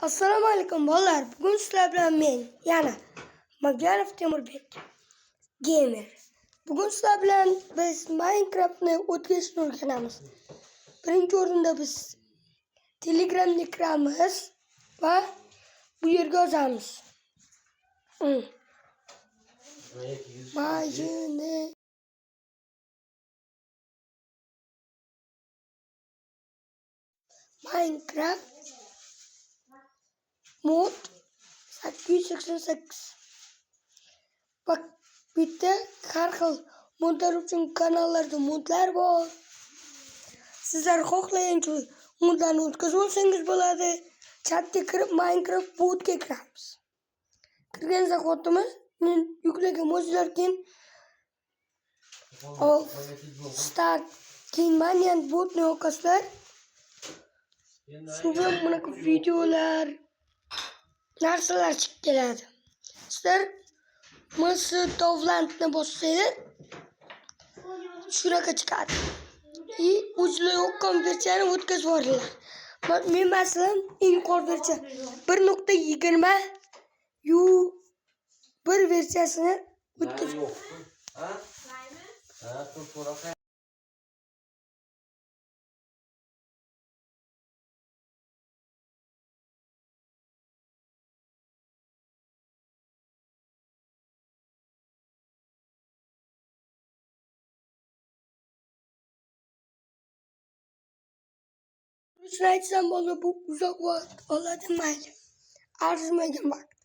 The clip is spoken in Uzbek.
Assalomu alaykum bolalar. Bugun sizlar bilan men yana Magyanov Temurbek gamer. Bugun sizlar bilan biz Minecraftni o'tkazishni o'rganamiz. Birinchi o'rinda biz Telegramga kiramiz va bu yerga yozamiz. Minecraft mod 888. Bak bitta har xil modlar uchun kanallarda modlar bor. Sizlar xohlagancha modlarni o'tkazib olsangiz bo'ladi. Chatga kirib Minecraft botga kiramiz. Kirgan zahotimiz yuklagan modlar keyin start keyin Manian botni o'qasizlar. Shu bilan bunaqa videolar narsalar chiqib keladi. Sizlar Misi Dovlandni bossanglar shunaqa chiqadi. O'zinglar yoqqan versiyani o'tkazib yuboringlar. Men masalan eng yuqori versiya 1.20 bir versiyasini o'tkazib shuni aytsam bo'ladi, bu uzoq vaqt oladi, mayli. Arzimagan vaqt.